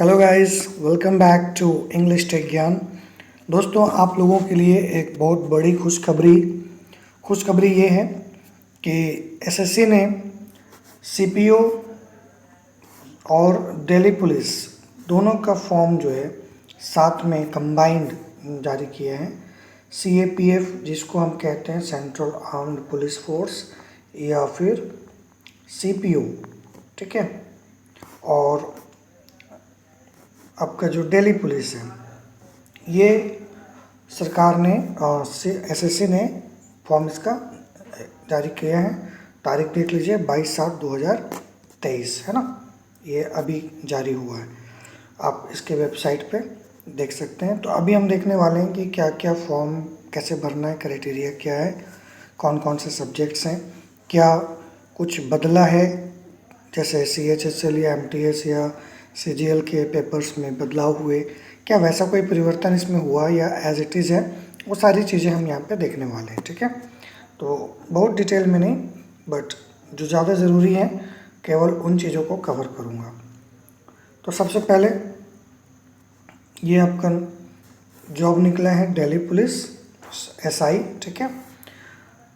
Hello guys, welcome back to English tech Gyan. दोस्तों, आप लोगों के लिए एक बहुत बड़ी खुशखबरी ये है कि एसएससी ने सीपीओ और दिल्ली पुलिस दोनों का फॉर्म जो है साथ में कंबाइंड जारी किए हैं। सीएपीएफ जिसको हम कहते हैं सेंट्रल आर्म्ड पुलिस फोर्स या फिर सीपीओ, ठीक है। और आपका जो दिल्ली पुलिस है, ये सरकार ने एसएससी ने फॉर्म इसका जारी किया है। तारीख देख लीजिए 22/7/2023 है ना, ये अभी जारी हुआ है। आप इसके वेबसाइट पे देख सकते हैं। तो अभी हम देखने वाले हैं कि क्या क्या फॉर्म कैसे भरना है, क्राइटेरिया क्या है, कौन कौन से सब्जेक्ट्स हैं, क्या कुछ बदला है, जैसे CHSL या MTS या CGL के पेपर्स में बदलाव हुए, क्या वैसा कोई परिवर्तन इसमें हुआ या एज इट इज़ है, वो सारी चीज़ें हम यहाँ पे देखने वाले हैं, ठीक है। तो बहुत डिटेल में नहीं, बट जो ज़्यादा ज़रूरी है केवल उन चीज़ों को कवर करूँगा। तो सबसे पहले ये आपका जॉब निकला है दिल्ली पुलिस SI, ठीक है।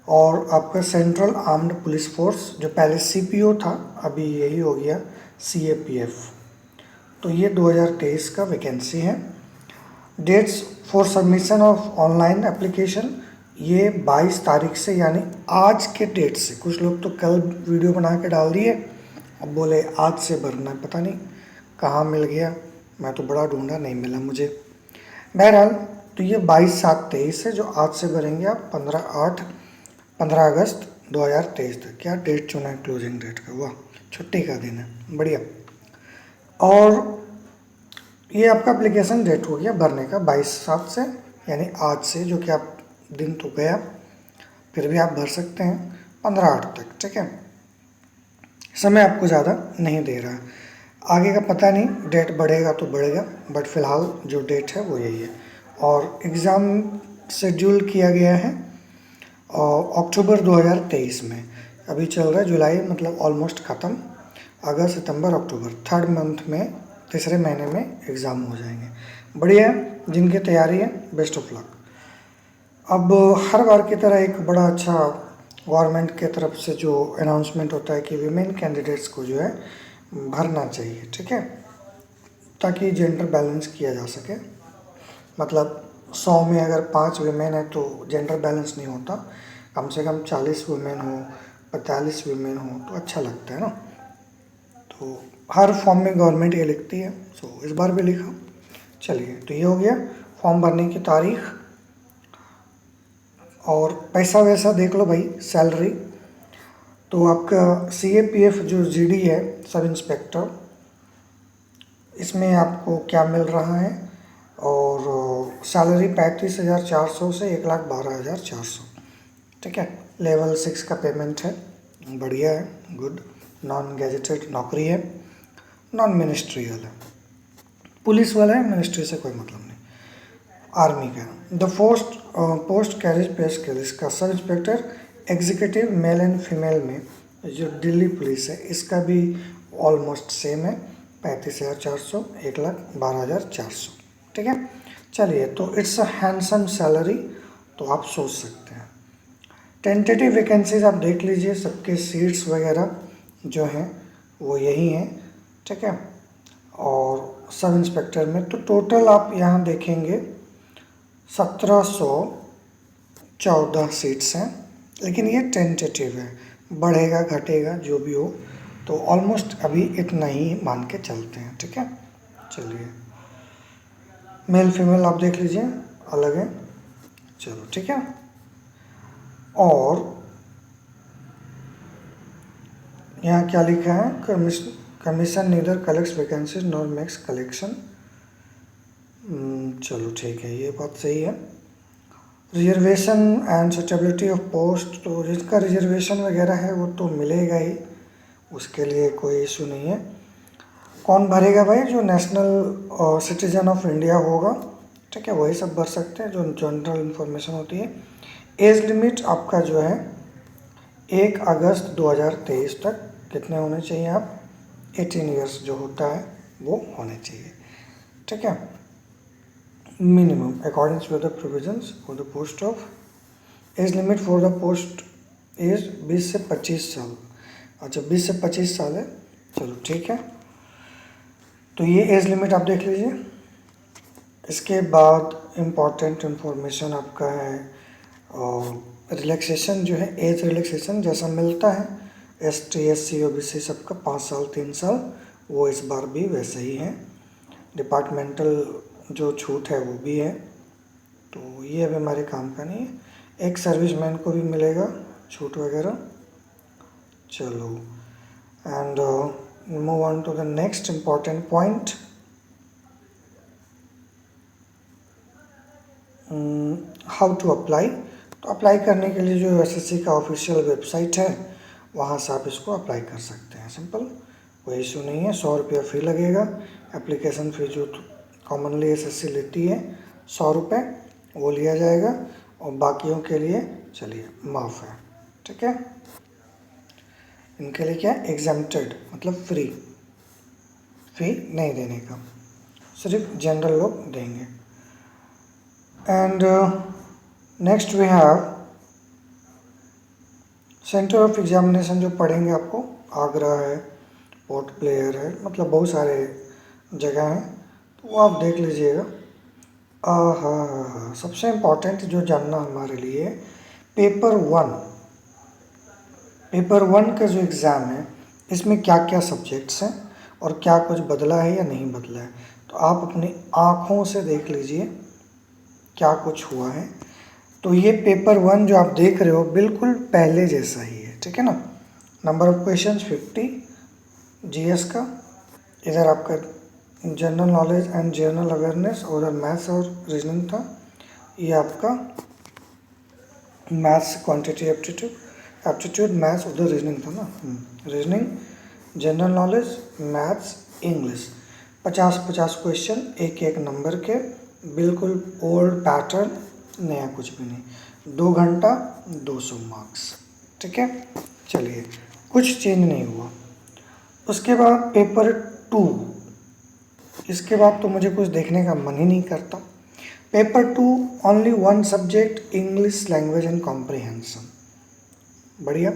और आपका सेंट्रल आर्म्ड पुलिस फोर्स, जो पहले CPO था अभी यही हो गया CAPF। तो ये 2023 का वैकेंसी है। Dates for submission of online application, ये 22 तारीख से, यानी आज के डेट से। कुछ लोग तो कल वीडियो बना के डाल दिए, अब बोले आज से भरना है, पता नहीं कहाँ मिल गया, मैं तो बड़ा ढूंढा, नहीं मिला मुझे। बहरहाल तो ये 22/7/23 है जो आज से भरेंगे आप 15 अगस्त 2023 तक। क्या डेट चुना है क्लोजिंग डेट का, वाह, छुट्टी का दिन है, बढ़िया। और ये आपका एप्लीकेशन डेट हो गया भरने का 22/7 से, यानी आज से, जो कि आप दिन तो गया, फिर भी आप भर सकते हैं 15/8 तक, ठीक है। समय आपको ज़्यादा नहीं दे रहा है, आगे का पता नहीं, डेट बढ़ेगा तो बढ़ेगा, बट फ़िलहाल जो डेट है वो यही है। और एग्ज़ाम शेड्यूल किया गया है अक्टूबर 2023 में। अभी चल रहा है जुलाई, मतलब ऑलमोस्ट ख़त्म। अगस्त, सितंबर, अक्टूबर, थर्ड मंथ में, तीसरे महीने में एग्ज़ाम हो जाएंगे। बढ़िया है, जिनकी तैयारी है बेस्ट ऑफ लक। अब हर बार की तरह एक बड़ा अच्छा गवर्नमेंट के तरफ से जो अनाउंसमेंट होता है कि वीमेन कैंडिडेट्स को जो है भरना चाहिए, ठीक है, ताकि जेंडर बैलेंस किया जा सके। मतलब 100 में अगर 5 वीमेन है तो जेंडर बैलेंस नहीं होता, कम से कम 40 वीमेन हो, 45 वीमेन हो तो अच्छा लगता है ना। तो हर फॉर्म में गवर्नमेंट ये लिखती है, सो इस बार भी लिखा। चलिए, तो ये हो गया फॉर्म भरने की तारीख। और पैसा वैसा देख लो भाई, सैलरी तो आपका CAPF जो GD है, सब इंस्पेक्टर, इसमें आपको क्या मिल रहा है, और सैलरी 35,400 से 1,12,400, ठीक है। लेवल 6 का पेमेंट है, बढ़िया है, गुड। नॉन गैजेटेड नौकरी है, नॉन मिनिस्ट्रियल है, पुलिस वाला है, मिनिस्ट्री से कोई मतलब नहीं, आर्मी का। The post carriage pay scale इसका sub inspector executive male and female में जो दिल्ली पुलिस है इसका भी ऑलमोस्ट सेम है, 35,400, 1,12,400, ठीक है। चलिए, तो इट्स अ हैंडसम सैलरी, तो आप सोच सकते हैं। टेंटेटिव वैकेंसीज आप देख लीजिए, सबके सीट्स वगैरह जो हैं वो यही हैं, ठीक है। और सब इंस्पेक्टर में तो टोटल आप यहाँ देखेंगे 1714 सीट्स हैं, लेकिन ये टेंटेटिव है, बढ़ेगा घटेगा जो भी हो, तो ऑलमोस्ट अभी इतना ही मान के चलते हैं, ठीक है। चलिए, मेल फीमेल आप देख लीजिए, अलग है, चलो ठीक है। और यहाँ क्या लिखा है, commission neither collects vacancies nor makes collection, चलो ठीक है, ये बात सही है। Reservation and suitability of post, तो जिसका रिजर्वेशन वगैरह है वो तो मिलेगा ही, उसके लिए कोई इशू नहीं है। कौन भरेगा भाई, जो नेशनल सिटीजन ऑफ इंडिया होगा, ठीक है, वही सब भर सकते हैं, जो जनरल इन्फॉर्मेशन होती है। एज लिमिट आपका जो है 1 अगस्त 2023 तक कितने होने चाहिए आप, 18 ईयर्स जो होता है, वो होने चाहिए, ठीक है। Minimum according to the provisions for the post of age limit for the post age 20 से 25 साल। अच्छा 20 से 25 साल है, चलो ठीक है। तो ये एज लिमिट आप देख लीजिए। इसके बाद इम्पॉर्टेंट इन्फॉर्मेशन आपका है और रिलैक्सेशन जो है, एज रिलैक्सेशन जैसा मिलता है ST SC OBC सबका 5 साल 3 साल, वो इस बार भी वैसे ही है। डिपार्टमेंटल जो छूट है वो भी है, तो ये अभी हमारे काम का नहीं है। एक सर्विसमैन को भी मिलेगा छूट वगैरह। चलो and move on to the next important point. How to apply. तो अप्लाई करने के लिए जो SSC का ऑफिशियल वेबसाइट है वहाँ से आप इसको अप्लाई कर सकते हैं। सिंपल, कोई इशू नहीं है। 100 रुपया फ़ी लगेगा। एप्लीकेशन फ़ी जो कॉमनली SSC लेती है 100 रुपये, वो लिया जाएगा और बाकियों के लिए चलिए माफ़ है, ठीक है। इनके लिए क्या एग्जाम्प्टेड मतलब फ्री, फ़ी नहीं देने का, सिर्फ जनरल लोग देंगे। And next we have centre of examination जो पढ़ेंगे आपको, आगरा है, पोर्ट ब्लेयर है, मतलब बहुत सारे जगह हैं, तो वो आप देख लीजिएगा। हाँ, सबसे इम्पोर्टेंट जो जानना हमारे लिए पेपर 1 का जो एग्ज़ाम है इसमें क्या क्या सब्जेक्ट्स हैं और क्या कुछ बदला है या नहीं बदला है, तो आप अपनी आँखों से देख लीजिए क्या कुछ हुआ है। तो ये पेपर 1 जो आप देख रहे हो बिल्कुल पहले जैसा ही है, ठीक है ना। नंबर ऑफ क्वेश्चंस 50 GS का, इधर आपका general knowledge and general awareness, उधर मैथ्स और रीजनिंग था। ये आपका मैथ्स क्वांटिटी एप्टीट्यूड मैथ्स, उधर रीजनिंग था ना, reasoning, general knowledge, maths, English. 50-50 question, एक एक नंबर के, बिल्कुल ओल्ड पैटर्न, नया कुछ भी नहीं। 2 घंटा 200 मार्क्स, ठीक है। चलिए, कुछ चेंज नहीं हुआ। उसके बाद पेपर 2, इसके बाद तो मुझे कुछ देखने का मन ही नहीं करता। Paper 2 only 1 subject English language and comprehension, बढ़िया।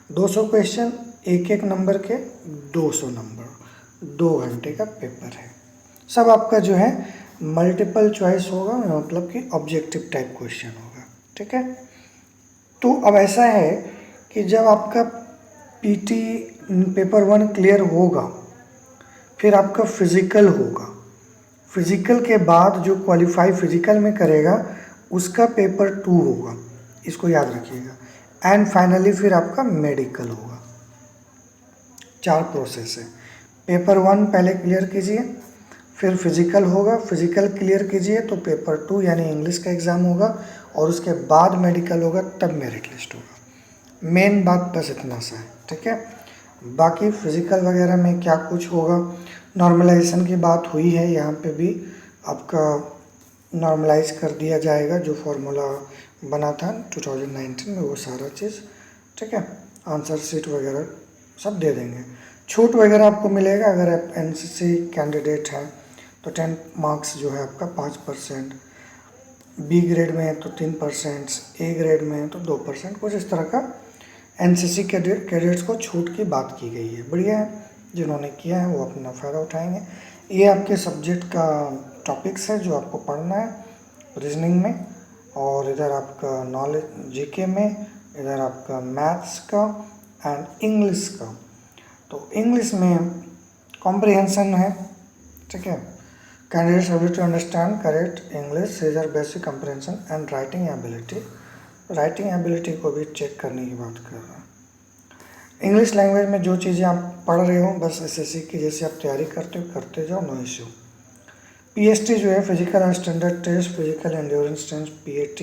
200 क्वेश्चन, एक एक नंबर के, 200 नंबर, 2 घंटे का पेपर है। सब आपका जो है मल्टीपल चॉइस होगा, मतलब कि ऑब्जेक्टिव टाइप क्वेश्चन होगा, ठीक है। तो अब ऐसा है कि जब आपका PT पेपर 1 क्लियर होगा, फिर आपका फिज़िकल होगा। फिज़िकल के बाद जो क्वालिफाई फिज़िकल में करेगा उसका पेपर 2 होगा, इसको याद रखिएगा। एंड फाइनली फिर आपका मेडिकल होगा। 4 प्रोसेस है। पेपर 1 पहले क्लियर कीजिए, फिर फिज़िकल होगा, फिज़िकल क्लियर कीजिए तो पेपर 2 यानी इंग्लिश का एग्ज़ाम होगा, और उसके बाद मेडिकल होगा, तब मेरिट लिस्ट होगा। मेन बात बस इतना सा है, ठीक है। बाकी फिज़िकल वगैरह में क्या कुछ होगा, नॉर्मलाइजेशन की बात हुई है, यहाँ पे भी आपका नॉर्मलाइज कर दिया जाएगा जो फार्मूला बना था 2019 में, वो सारा चीज़, ठीक है। आंसर शीट वगैरह सब दे देंगे। छूट वगैरह आपको मिलेगा अगर आप NCC कैंडिडेट हैं तो 10 मार्क्स जो है आपका 5%, B ग्रेड में है तो 3%, A ग्रेड में है तो 2%, कुछ इस तरह का NCC कैडेट्स को छूट की बात की गई है। बढ़िया है, जिन्होंने किया है वो अपना फ़ायदा उठाएंगे। ये आपके सब्जेक्ट का टॉपिक्स है जो आपको पढ़ना है रीजनिंग में, और इधर आपका नॉलेज GK में, इधर आपका मैथ्स का एंड इंग्लिश का। तो इंग्लिश में कॉम्प्रिहेंशन है, ठीक है। Candidates able to understand correct English, seizure basic comprehension and writing ability. Writing ability को भी चेक करने की बात कर रहा है। इंग्लिश लैंग्वेज में जो चीज़ें आप पढ़ रहे हो बस SSC की जैसे आप तैयारी करते जाओ, नो इश्यू। PST जो है physical and standard test, physical endurance test, PAT।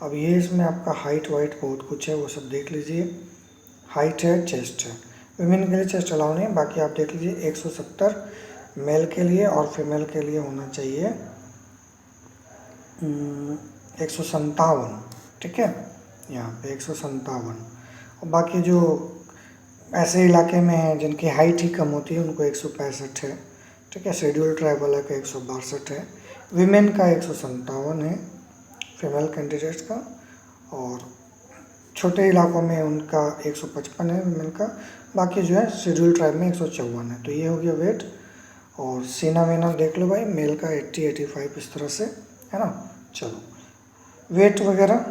अब ये इसमें आपका हाइट वाइट बहुत कुछ है, वो सब देख लीजिए। हाइट है, चेस्ट है, विमेन के लिए चेस्ट अलाउ नहीं है, बाकी आप देख लीजिए। 170 मेल के लिए और फीमेल के लिए होना चाहिए 157, ठीक है। यहाँ पे 157, और बाकी जो ऐसे इलाके में हैं जिनकी हाइट ही कम होती है उनको 165 है, ठीक है। शेड्यूल ट्राइब वाला का 162 है, वीमेन का 157 है फीमेल कैंडिडेट्स का, और छोटे इलाकों में उनका 155 है वीमेन का, बाकी जो है शेड्यूल ट्राइब में 154 है। तो ये हो गया वेट। और सीना वीना देख लो भाई, मेल का 80-85 इस तरह से है ना। चलो वेट वगैरह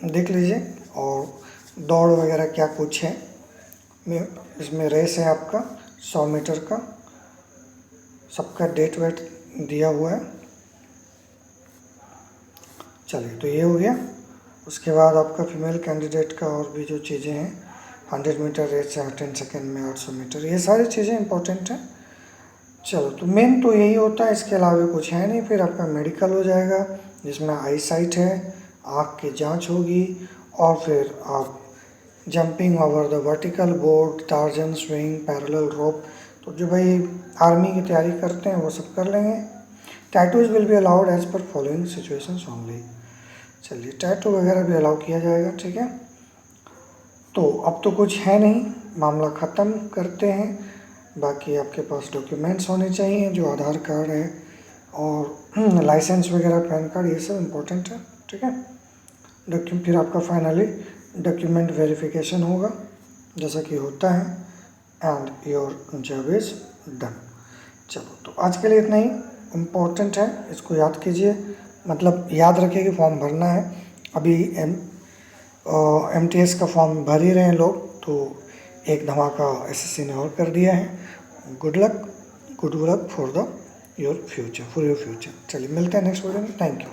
देख लीजिए, और दौड़ वगैरह क्या कुछ है इसमें। रेस है आपका 100 मीटर का, सबका डेट वेट दिया हुआ है। चलिए तो ये हो गया। उसके बाद आपका फीमेल कैंडिडेट का और भी जो चीज़ें हैं, 100 मीटर रेस है 10 सेकेंड में, 800 मीटर, ये सारी चीज़ें इंपॉर्टेंट हैं। चलो तो मेन तो यही होता है, इसके अलावा कुछ है नहीं। फिर आपका मेडिकल हो जाएगा जिसमें आई साइट है, आँख की जांच होगी, और फिर आप jumping over the vertical board, Tarzan swing, parallel rope, तो जो भाई आर्मी की तैयारी करते हैं वो सब कर लेंगे। Tattoos will be allowed as per following situations only. चलिए टैटू वगैरह भी अलाउ किया जाएगा, ठीक है। तो अब तो कुछ है नहीं, मामला ख़त्म करते हैं। बाकी आपके पास डॉक्यूमेंट्स होने चाहिए, जो आधार कार्ड है और लाइसेंस वगैरह, पैन कार्ड, ये सब इम्पोर्टेंट है, ठीक है। फिर आपका फाइनली डॉक्यूमेंट वेरिफिकेशन होगा जैसा कि होता है, and your job is done. चलो तो आज के लिए इतना ही इम्पोर्टेंट है, इसको याद कीजिए, मतलब याद रखिए कि फॉर्म भरना है। अभी MTS का फॉर्म भर ही रहे हैं लोग, तो एक धमाका SSC ने और कर दिया है। Good luck for your future. चलिए मिलते हैं नेक्स्ट वीडियो में। Thank you.